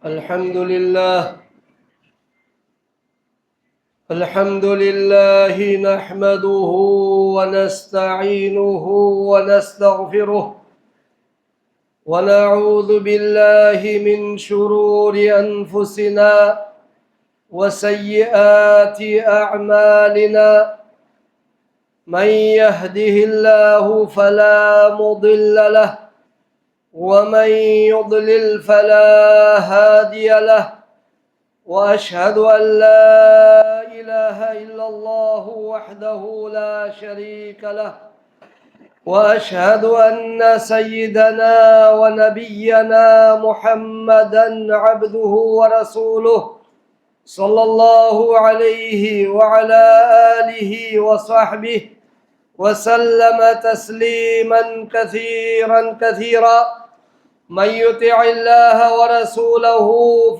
الحمد لله نحمده ونستعينه ونستغفره ونعوذ بالله من شرور أنفسنا وسيئات أعمالنا. من يهده الله فلا مضل له ومن يضلل فلا هادي له، وأشهد أن لا إله إلا الله وحده لا شريك له، وأشهد أن سيدنا ونبينا محمدا عبده ورسوله صلى الله عليه وعلى آله وصحبه وسلم تسليما كثيرا كثيرا. من يطع الله ورسوله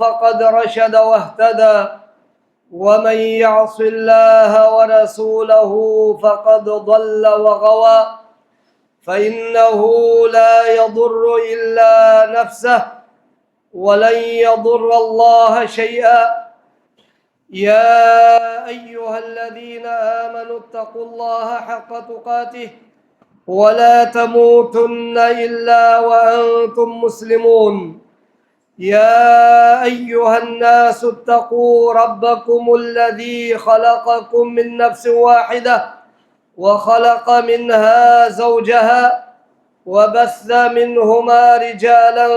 فقد رشد واهتدى، ومن يعص الله ورسوله فقد ضل وغوى. فإنه لا يضر إلا نفسه ولن يضر الله شيئا. يا أيها الذين آمنوا اتقوا الله حق تقاته ولا تموتن إلا وأنتم مسلمون. يا أيها الناس اتقوا ربكم الذي خلقكم من نفس واحدة وخلق منها زوجها وبث منهما رجالا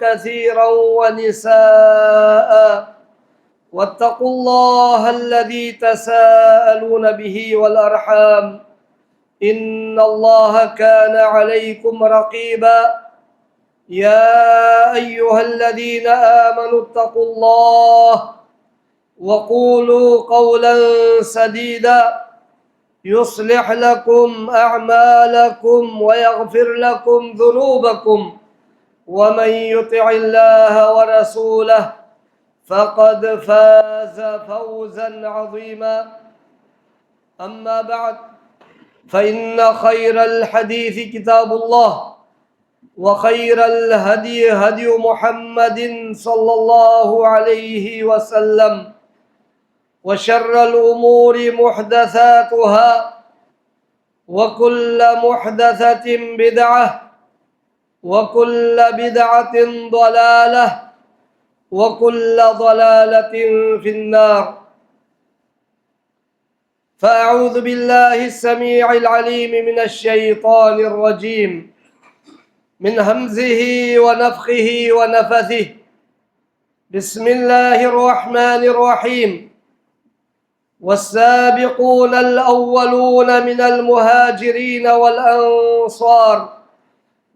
كثيرا ونساء، واتقوا الله الذي تساءلون به والأرحام إن الله كان عليكم رقيبا. يا أيها الذين آمنوا اتقوا الله وقولوا قولا سديدا يصلح لكم أعمالكم ويغفر لكم ذنوبكم، ومن يطع الله ورسوله فقد فاز فوزا عظيما. أما بعد، فإن خير الحديث كتاب الله، وخير الهدي هدي محمد صلى الله عليه وسلم، وشر الأمور محدثاتها، وكل محدثة بدعة، وكل بدعة ضلالة، وكل ضلالة في النار. فأعوذ بالله السميع العليم من الشيطان الرجيم من همزه ونفخه ونفثه. بسم الله الرحمن الرحيم. والسابقون الأولون من المهاجرين والأنصار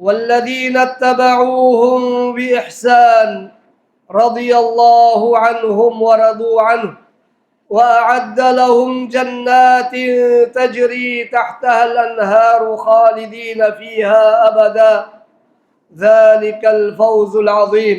والذين اتبعوهم بإحسان رضي الله عنهم ورضوا عنه، وأعد لهم جنات تجري تحتها الأنهار خالدين فيها أبدا، ذلك الفوز العظيم.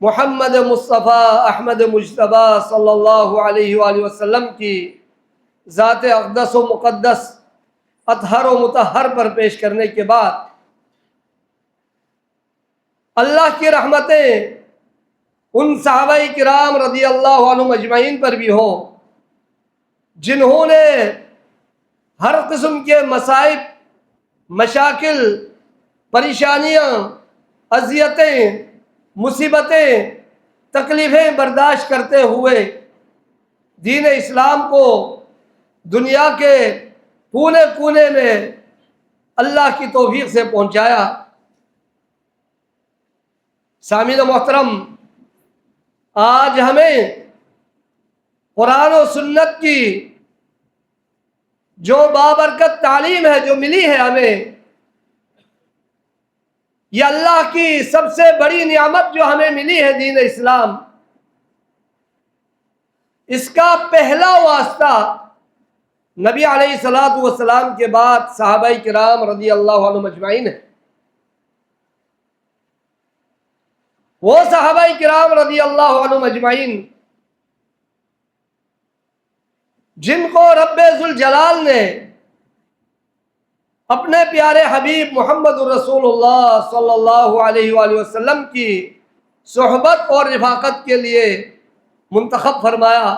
محمد مصطفیٰ احمد مجتبیٰ صلی اللہ علیہ وآلہ وسلم کی ذات اقدس و مقدس اطہر و مطہر پر پیش کرنے کے بعد اللہ کی رحمتیں ان صحابہ کرام رضی اللہ عنہم اجمعین پر بھی ہوں جنہوں نے ہر قسم کے مصائب، مشاکل، پریشانیاں، اذیتیں، مصیبتیں، تکلیفیں برداشت کرتے ہوئے دین اسلام کو دنیا کے کونے کونے میں اللہ کی توفیق سے پہنچایا۔ سامعین محترم، آج ہمیں قرآن و سنت کی جو بابرکت تعلیم ہے جو ملی ہے ہمیں، یہ اللہ کی سب سے بڑی نعمت جو ہمیں ملی ہے دین اسلام، اس کا پہلا واسطہ نبی علیہ الصلوۃ والسلام کے بعد صحابہ کرام رضی اللہ عنہم اجمعین ہے۔ وہ صحابہ کرام رضی اللہ عنہم اجمعین جن کو رب ذوالجلال نے اپنے پیارے حبیب محمد الرسول اللہ صلی اللہ علیہ وآلہ وسلم کی صحبت اور رفاقت کے لیے منتخب فرمایا،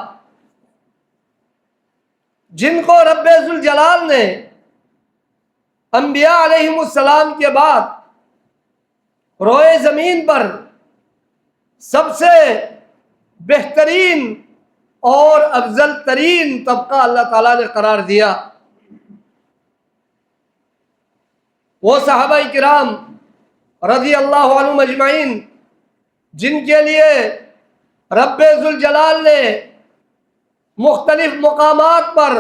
جن کو رب ذوالجلال نے انبیاء علیہم السلام کے بعد روئے زمین پر سب سے بہترین اور افضل ترین طبقہ اللہ تعالیٰ نے قرار دیا۔ وہ صحابہ کرام رضی اللہ عنہم اجمعین جن کے لیے رب ذوالجلال نے مختلف مقامات پر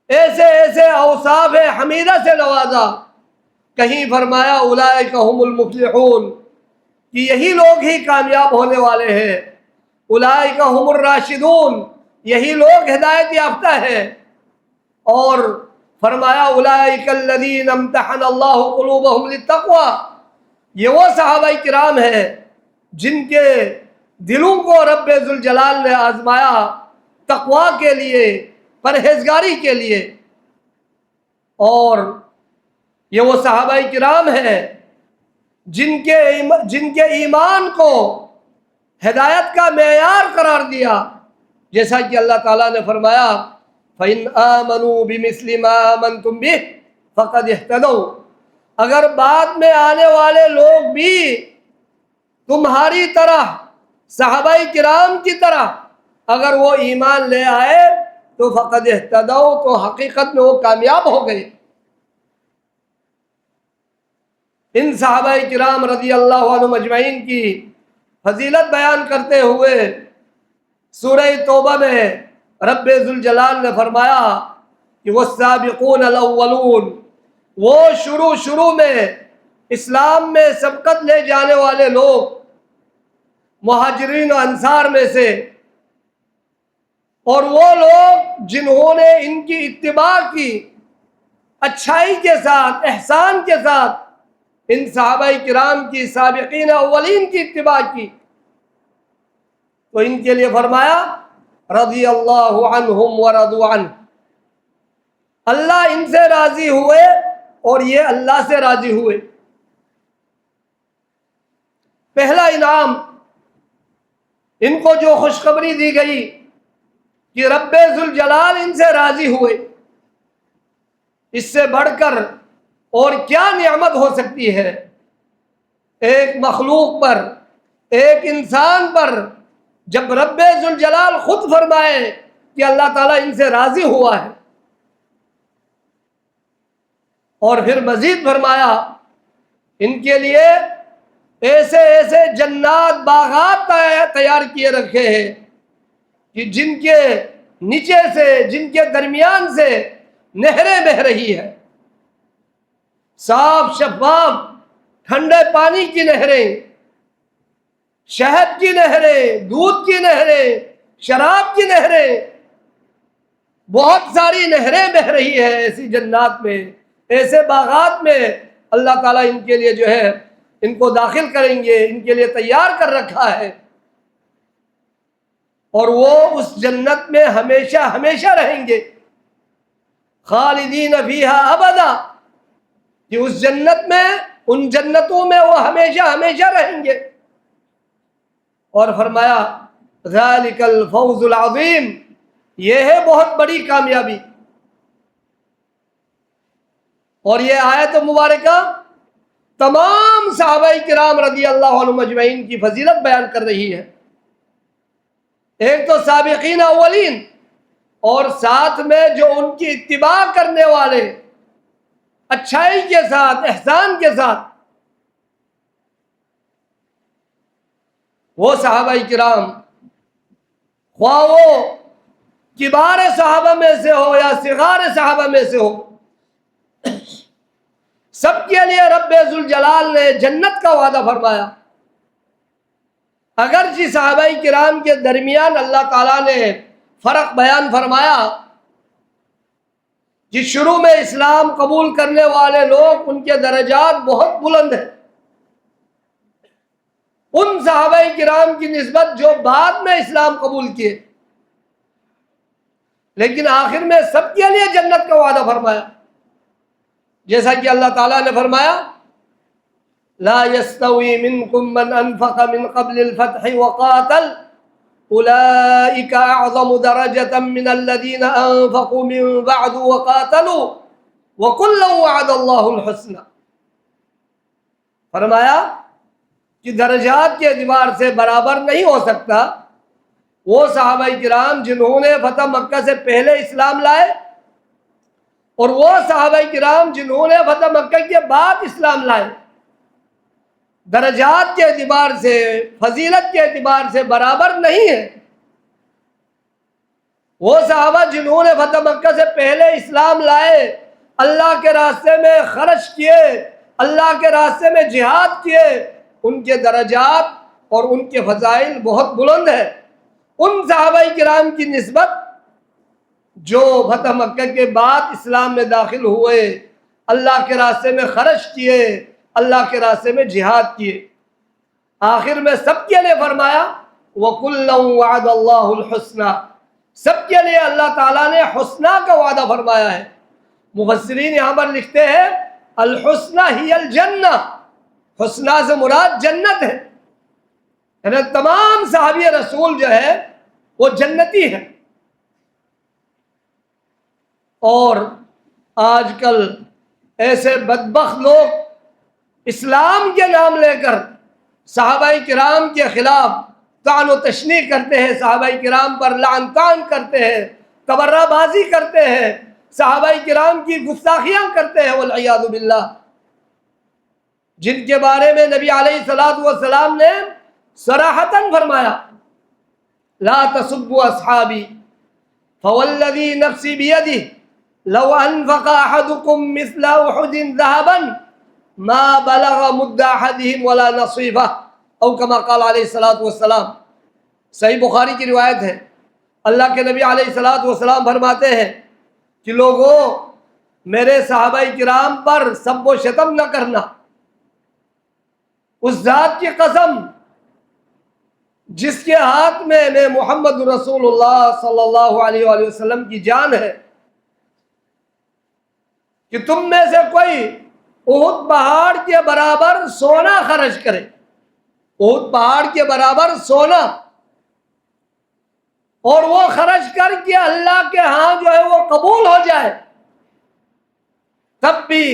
ایسے ایسے اوصاف حمیدہ سے نوازا، کہیں فرمایا اولئک هم المفلحون کہ یہی لوگ ہی کامیاب ہونے والے ہیں، اولئک هم الراشدون یہی لوگ ہدایت یافتہ ہیں، اور فرمایا اولئک الذین امتحن اللہ قلوبہم للتقوی یہ وہ صحابہ کرام ہیں جن کے دلوں کو رب ذوالجلال نے آزمایا تقوی کے لیے، پرہیزگاری کے لیے، اور یہ وہ صحابہ کرام ہیں جن کے ایمان کو ہدایت کا معیار قرار دیا، جیسا کہ اللہ تعالیٰ نے فرمایا فَإِنْ آمَنُوا بِمِثْلِ مَا آمَنْتُمْ بِهِ فَقَدْ اهْتَدَوْا اگر بعد میں آنے والے لوگ بھی تمہاری طرح، صحابہ کرام کی طرح اگر وہ ایمان لے آئے تو فَقَدْ اهْتَدَوْا تو حقیقت میں وہ کامیاب ہو گئے۔ ان صحابہ کرام رضی اللہ عنہم اجمعین کی فضیلت بیان کرتے ہوئے سورہ توبہ میں رب ذوالجلال نے فرمایا کہ والسابقون الاولون وہ شروع میں اسلام میں سبقت لے جانے والے لوگ مہاجرین و انصار میں سے، اور وہ لوگ جنہوں نے ان کی اتباع کی اچھائی کے ساتھ، احسان کے ساتھ، ان صحابہ کرام کی سابقین اولین کی اتباع کی، تو ان کے لیے فرمایا رضی اللہ عنہم ورضوا عنہ اللہ ان سے راضی ہوئے اور یہ اللہ سے راضی ہوئے۔ پہلا انعام ان کو جو خوشخبری دی گئی کہ رب ذوالجلال ان سے راضی ہوئے، اس سے بڑھ کر اور کیا نعمت ہو سکتی ہے ایک مخلوق پر، ایک انسان پر، جب رب ذوالجلال خود فرمائے کہ اللہ تعالیٰ ان سے راضی ہوا ہے، اور پھر مزید فرمایا ان کے لیے ایسے ایسے جنات، باغات تیار کیے رکھے ہیں کہ جن کے نیچے سے، جن کے درمیان سے نہریں بہہ رہی ہے، صاف شفاف ٹھنڈے پانی کی نہریں، شہد کی نہریں، دودھ کی نہریں، شراب کی نہریں، بہت ساری نہریں بہہ رہی ہے ایسی جنات میں، ایسے باغات میں اللہ تعالیٰ ان کے لیے جو ہے ان کو داخل کریں گے، ان کے لیے تیار کر رکھا ہے، اور وہ اس جنت میں ہمیشہ ہمیشہ رہیں گے، خالدین فیہا ابدا، کہ اس جنت میں، ان جنتوں میں وہ ہمیشہ ہمیشہ رہیں گے۔ اور فرمایا ذالک الفوز العظیم، یہ ہے بہت بڑی کامیابی۔ اور یہ آیت مبارکہ تمام صحابہ کرام رضی اللہ عنہم اجمعین کی فضیلت بیان کر رہی ہے۔ ایک تو سابقین اولین، اور ساتھ میں جو ان کی اتباع کرنے والے اچھائی کے ساتھ، احسان کے ساتھ، وہ صحابہ کرام، خواہ وہ کبار صحابہ میں سے ہو یا صغار صحابہ میں سے ہو، سب کے لیے رب ذوالجلال نے جنت کا وعدہ فرمایا۔ اگرچہ صحابہ کرام کے درمیان اللہ تعالیٰ نے فرق بیان فرمایا کہ شروع میں اسلام قبول کرنے والے لوگ، ان کے درجات بہت بلند ہیں، ان صحابہ کرام کی نسبت جو بعد میں اسلام قبول کیے، لیکن آخر میں سب کے لیے جنت کا وعدہ فرمایا، جیسا کہ اللہ تعالیٰ نے فرمایا لا يستوي منكم من انفق من قبل الفتح وقاتل اولئك اعظم درجة من الذين انفقوا من بعد وقاتلوا وكلا وعد الله الحسنى۔ فرمایا کہ درجات کے اعتبار سے برابر نہیں ہو سکتا وہ صحابہ کرام جنہوں نے فتح مکہ سے پہلے اسلام لائے، اور وہ صحابہ کرام جنہوں نے فتح مکہ کے بعد اسلام لائے، درجات کے اعتبار سے، فضیلت کے اعتبار سے برابر نہیں ہے۔ وہ صحابہ جنہوں نے فتح مکہ سے پہلے اسلام لائے، اللہ کے راستے میں خرچ کیے، اللہ کے راستے میں جہاد کیے، ان کے درجات اور ان کے فضائل بہت بلند ہیں ان صحابہ کرام کی نسبت جو فتح مکہ کے بعد اسلام میں داخل ہوئے، اللہ کے راستے میں خرچ کیے، اللہ کے راستے میں جہاد کیے۔ آخر میں سب کے لیے فرمایا وَكُلًّا وَعَدَ اللَّهُ الْحُسْنَى، سب کے لیے اللہ تعالیٰ نے حسنہ کا وعدہ فرمایا ہے۔ مفسرین یہاں پر لکھتے ہیں الحسنہ ہی الجنہ، حسنہ سے مراد جنت ہے، یعنی تمام صحابی رسول جو ہے وہ جنتی ہیں۔ اور آج کل ایسے بدبخت لوگ اسلام کے نام لے کر صحابہ کرام کے خلاف طعن و تشنیع کرتے ہیں، صحابہ کرام پر لعن طعن کرتے ہیں، تبرہ بازی کرتے ہیں، صحابہ کرام کی گستاخیاں کرتے ہیں والعیاذ باللہ، جن کے بارے میں نبی علیہ الصلوۃ والسلام نے صراحتاً فرمایا لا تسبوا اصحابی فوالذی نفسی بیدہ لو انفق احدکم مثل احد ذهبا ما بلغ مد احدهم ولا نصیفہ، او کما قال علیہ الصلوۃ والسلام۔ صحیح بخاری کی روایت ہے، اللہ کے نبی علیہ الصلوۃ والسلام فرماتے ہیں کہ لوگوں میرے صحابہ کرام پر سب و شتم نہ کرنا، اس ذات کی قسم جس کے ہاتھ میں محمد رسول اللہ صلی اللہ علیہ وآلہ وسلم کی جان ہے، کہ تم میں سے کوئی احد پہاڑ کے برابر سونا خرچ کرے، احد پہاڑ کے برابر سونا، اور وہ خرچ کر کے اللہ کے ہاں جو ہے وہ قبول ہو جائے، تب بھی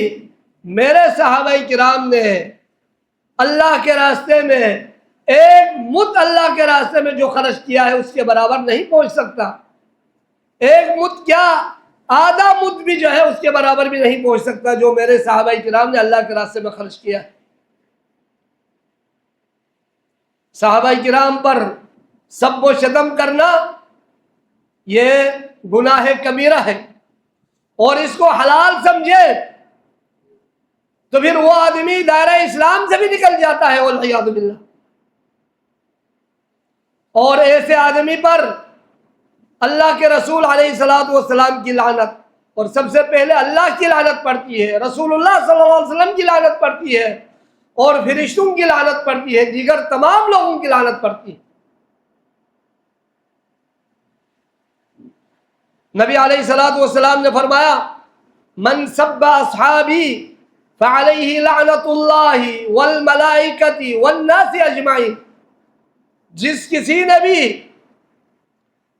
میرے صحابہ کرام نے اللہ کے راستے میں ایک مد اللہ کے راستے میں جو خرچ کیا ہے اس کے برابر نہیں پہنچ سکتا۔ ایک مد کیا، آدھا مد بھی جو ہے اس کے برابر بھی نہیں پہنچ سکتا جو میرے صحابہ کرام نے اللہ کے راستے میں خرچ کیا ہے۔ صحابہ کرام پر سب و شتم کرنا یہ گناہ کبیرہ ہے، اور اس کو حلال سمجھے تو پھر وہ آدمی دائرہ اسلام سے بھی نکل جاتا ہے والعیاذ باللہ۔ اور ایسے آدمی پر اللہ کے رسول علیہ الصلوۃ والسلام کی لعنت، اور سب سے پہلے اللہ کی لعنت پڑتی ہے، رسول اللہ صلی اللہ علیہ وسلم کی لعنت پڑتی ہے، اور فرشتوں کی لعنت پڑتی ہے، دیگر تمام لوگوں کی لعنت پڑتی ہے۔ نبی علیہ الصلوۃ والسلام نے فرمایا من سب اصحابی فعلیہ لعنت اللہ والملائکۃ والناس اجمعین، جس کسی نے بھی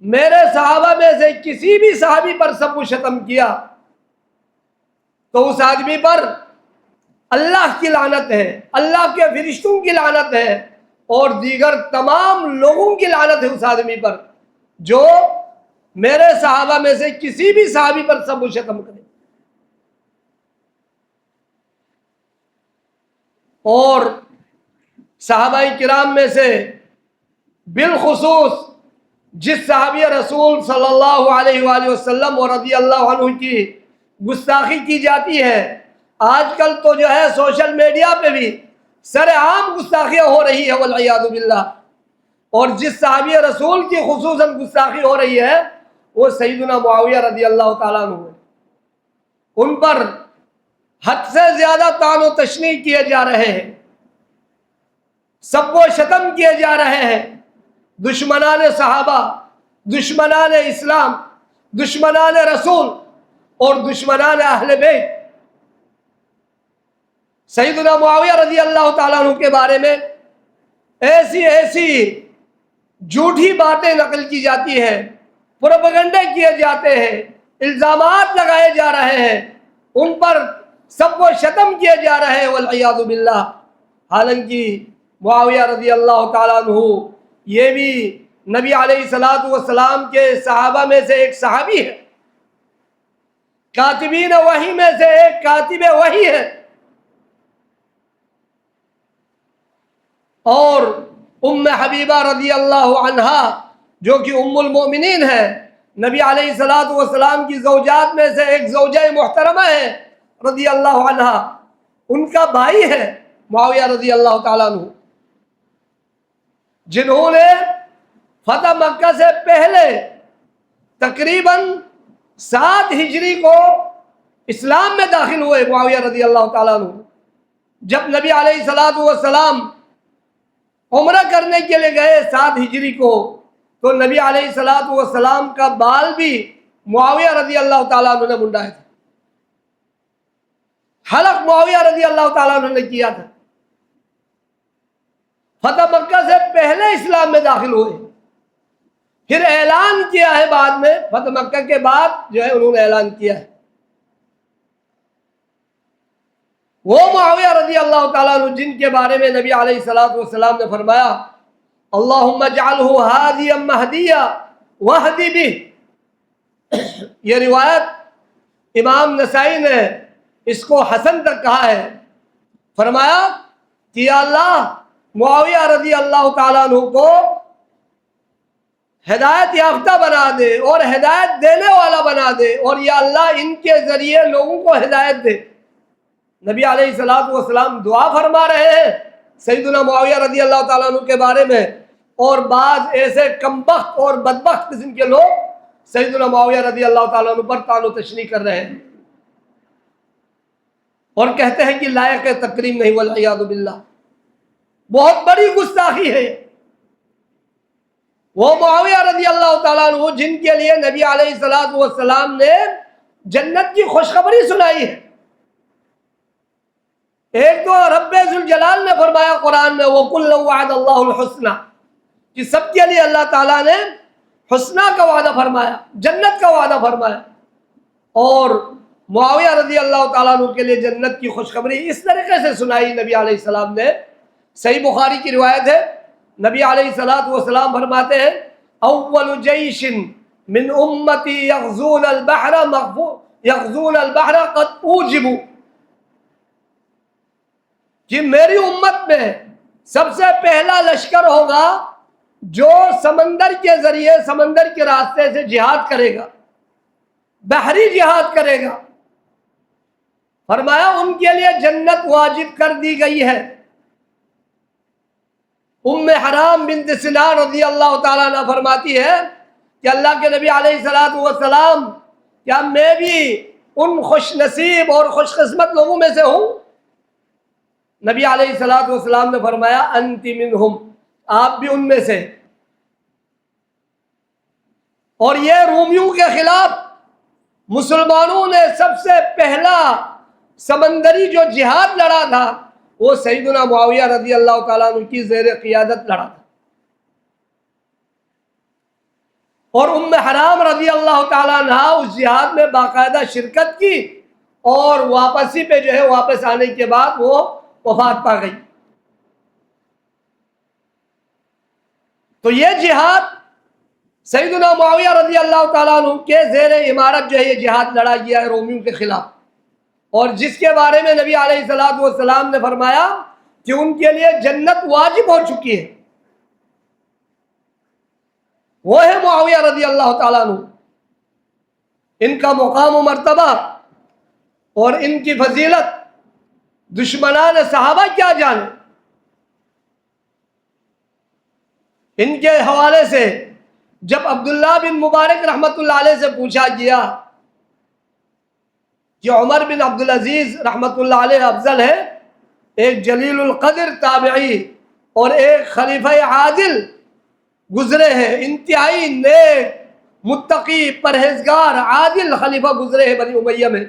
میرے صحابہ میں سے کسی بھی صحابی پر سب و شتم کیا تو اس آدمی پر اللہ کی لعنت ہے، اللہ کے فرشتوں کی لعنت ہے، اور دیگر تمام لوگوں کی لعنت ہے اس آدمی پر جو میرے صحابہ میں سے کسی بھی صحابی پر سب و شتم کرے۔ اور صحابہ کرام میں سے بالخصوص جس صحابی رسول صلی اللہ علیہ وآلہ وسلم اور رضی اللہ عنہ کی گستاخی کی جاتی ہے، آج کل تو جو ہے سوشل میڈیا پہ بھی سر عام گستاخیاں ہو رہی ہے والعیاذ باللہ، اور جس صحابی رسول کی خصوصاً گستاخی ہو رہی ہے وہ سیدنا معاویہ رضی اللہ تعالیٰ عنہ ہے۔ ان پر حد سے زیادہ طعن و تشنیع کیے جا رہے ہیں، سب و شتم کیے جا رہے ہیں، دشمنان صحابہ، دشمنان اسلام، دشمنان رسول اور دشمنان اہل بیت۔ سیدنا معاویہ رضی اللہ تعالیٰ عنہ کے بارے میں ایسی جھوٹی باتیں نقل کی جاتی ہیں، پروپیگنڈے کیے جاتے ہیں، الزامات لگائے جا رہے ہیں، ان پر سب و شتم کیے جا رہے ہیں والعیاذ باللہ۔ حالانکہ معاویہ رضی اللہ تعالیٰ عنہ یہ بھی نبی علیہ الصلوۃ والسلام کے صحابہ میں سے ایک صحابی ہے، کاتبین وحی میں سے ایک کاتب وحی ہے، اور ام حبیبہ رضی اللہ عنہا جو کہ ام المؤمنین ہے، نبی علیہ الصلوۃ والسلام کی زوجات میں سے ایک زوجہ محترمہ ہے رضی اللہ عنہا، ان کا بھائی ہے معاویہ رضی اللہ تعالیٰ عنہ، جنہوں نے فتح مکہ سے پہلے تقریباً 7 ہجری کو اسلام میں داخل ہوئے۔ معاویہ رضی اللہ تعالیٰ عنہ جب نبی علیہ الصلوۃ والسلام عمرہ کرنے کے لیے گئے 7 ہجری کو، تو نبی علیہ الصلوۃ والسلام کا بال بھی معاویہ رضی اللہ تعالیٰ عنہ نے منڈایا تھا، حلق معاویہ رضی اللہ تعالیٰ عنہ نے کیا تھا، فتح مکہ سے پہلے اسلام میں داخل ہوئے، پھر اعلان کیا ہے بعد میں، فتح مکہ کے بعد جو ہے انہوں نے اعلان کیا ہے۔ وہ معاویہ رضی اللہ تعالیٰ عنہ جن کے بارے میں نبی علیہ الصلوۃ والسلام نے فرمایا اللہم اجعلہ ہادیا مہدیا واہد بہ، یہ روایت امام نسائی نے اس کو حسن تک کہا ہے، فرمایا کہ یا اللہ معاویہ رضی اللہ تعالیٰ عنہ کو ہدایت یافتہ بنا دے اور ہدایت دینے والا بنا دے، اور یا اللہ ان کے ذریعے لوگوں کو ہدایت دے۔ نبی علیہ الصلوۃ والسلام دعا فرما رہے ہیں سیدنا معاویہ رضی اللہ تعالیٰ عنہ کے بارے میں، اور بعض ایسے کمبخت اور بدبخت قسم کے لوگ سیدنا معاویہ رضی اللہ تعالیٰ عنہ پر طعن و تشنیع کر رہے ہیں اور کہتے ہیں کہ لائق تکریم نہیں، والعیاذ باللہ، بہت بڑی گستاخی ہے۔ وہ معاویہ رضی اللہ تعالیٰ عنہ جن کے لیے نبی علیہ الصلوۃ والسلام نے جنت کی خوشخبری سنائی ہے، ایک تو رب ذوالجلال نے فرمایا قرآن میں وَكُلًّا وَعَدَ اللَّهُ الْحُسْنَى، کہ سب کے لیے اللہ تعالیٰ نے حسنہ کا وعدہ فرمایا، جنت کا وعدہ فرمایا، اور معاویہ رضی اللہ تعالیٰ عنہ کے لیے جنت کی خوشخبری اس طریقے سے سنائی نبی علیہ السلام نے۔ صحیح بخاری کی روایت ہے، نبی علیہ الصلوۃ والسلام فرماتے ہیں اول جیش من امتی یغزون البحر قد اوجبوا، کہ میری امت میں سب سے پہلا لشکر ہوگا جو سمندر کے ذریعے، سمندر کے راستے سے جہاد کرے گا، بحری جہاد کرے گا۔ فرمایا ان کے لیے جنت واجب کر دی گئی ہے۔ ام حرام بنت سنان رضی اللہ تعالیٰ عنہ فرماتی ہے کہ اللہ کے نبی علیہ الصلوۃ والسلام کیا میں بھی ان خوش نصیب اور خوش قسمت لوگوں میں سے ہوں نبی علیہ الصلوۃ والسلام نے فرمایا انت منہم، آپ بھی ان میں سے۔ اور یہ رومیوں کے خلاف مسلمانوں نے سب سے پہلا سمندری جو جہاد لڑا تھا وہ سیدنا معاویہ رضی اللہ تعالیٰ عنہ کی زیر قیادت لڑا تھا، اور ام حرام رضی اللہ تعالیٰ عنہ اس جہاد میں باقاعدہ شرکت کی، اور واپسی پہ جو ہے واپس آنے کے بعد وہ وفات پا گئی۔ تو یہ جہاد سیدنا معاویہ رضی اللہ تعالیٰ عنہ کے زیر امارت جو ہے یہ جہاد لڑا گیا ہے رومیوں کے خلاف، اور جس کے بارے میں نبی علیہ الصلوۃ والسلام نے فرمایا کہ ان کے لیے جنت واجب ہو چکی ہے، وہ ہے معاویہ رضی اللہ تعالیٰ عنہ۔ ان کا مقام و مرتبہ اور ان کی فضیلت دشمنان صحابہ کیا جانے۔ ان کے حوالے سے جب عبداللہ بن مبارک رحمۃ اللہ علیہ سے پوچھا گیا کہ عمر بن عبدالعزیز رحمۃ اللہ علیہ افضل ہے، ایک جلیل القدر تابعی اور ایک خلیفہ عادل گزرے ہیں، انتہائی نیک متقی پرہیزگار عادل خلیفہ گزرے ہیں بنی امیہ میں،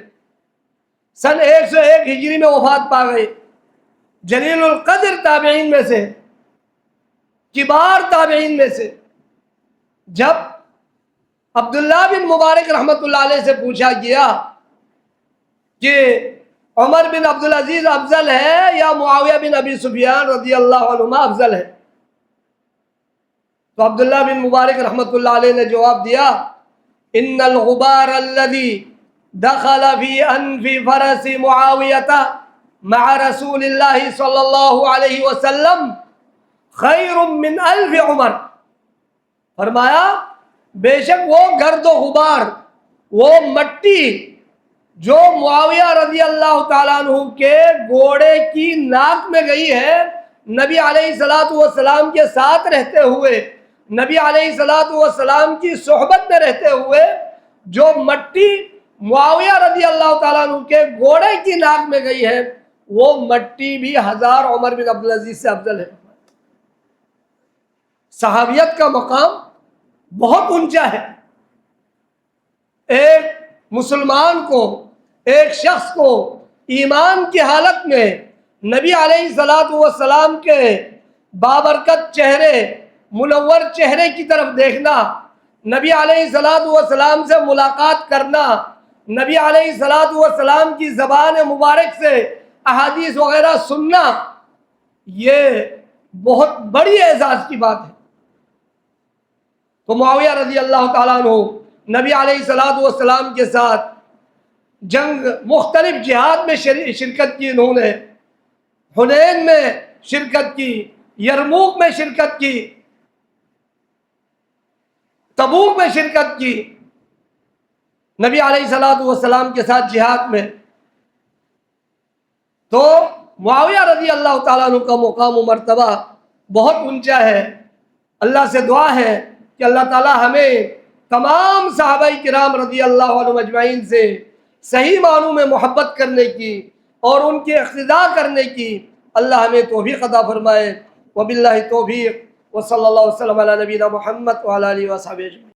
سن 101 ہجری میں وفات پا گئے، جلیل القدر تابعین میں سے، کبار تابعین میں سے۔ جب عبداللہ بن مبارک رحمۃ اللہ علیہ سے پوچھا گیا کہ عمر بن عبدالعزیز افضل ہے یا معاویہ بن ابی سفیان رضی اللہ عنہما افضل ہے، تو عبداللہ بن مبارک رحمۃ اللہ علیہ نے جواب دیا ان الغبار الذي دخل في انف فرس معاویہ مع رسول اللہ صلی اللہ علیہ وسلم خیر من الف عمر۔ فرمایا بے شک وہ گرد و غبار، وہ مٹی جو معاویہ رضی اللہ تعالیٰ عنہ کے گھوڑے کی ناک میں گئی ہے، نبی علیہ الصلوۃ والسلام کے ساتھ رہتے ہوئے، نبی علیہ الصلوۃ والسلام کی صحبت میں رہتے ہوئے جو مٹی معاویہ رضی اللہ تعالیٰ عنہ کے گھوڑے کی ناک میں گئی ہے، وہ مٹی بھی 1000 عمر بن عبدالعزیز سے افضل ہے۔ صحابیت کا مقام بہت اونچا ہے۔ ایک مسلمان کو، ایک شخص کو ایمان کی حالت میں نبی علیہ الصلوۃ والسلام کے بابرکت چہرے، منور چہرے کی طرف دیکھنا، نبی علیہ الصلوۃ والسلام سے ملاقات کرنا، نبی علیہ الصلوۃ والسلام کی زبان مبارک سے احادیث وغیرہ سننا، یہ بہت بڑی اعزاز کی بات ہے۔ تو معاویہ رضی اللہ تعالیٰ عنہ نبی علیہ الصلوۃ والسلام کے ساتھ جنگ، مختلف جہاد میں شرکت کی، انہوں نے حنین میں شرکت کی، یرموک میں شرکت کی، تبوک میں شرکت کی، نبی علیہ الصلوۃ والسلام کے ساتھ جہاد میں۔ تو معاویہ رضی اللہ تعالیٰ عنہ کا مقام و مرتبہ بہت اونچا ہے۔ اللہ سے دعا ہے کہ اللہ تعالیٰ ہمیں تمام صحابہ کرام رضی اللہ عنہم اجمعین سے صحیح معنوں میں محبت کرنے کی اور ان کی اقتداء کرنے کی اللہ ہمیں توفیق عطا فرمائے۔ وباللہ توفیق، وصلی اللہ وسلم علی نبینا محمد وعلی آلہ وصحبہ اجمعین۔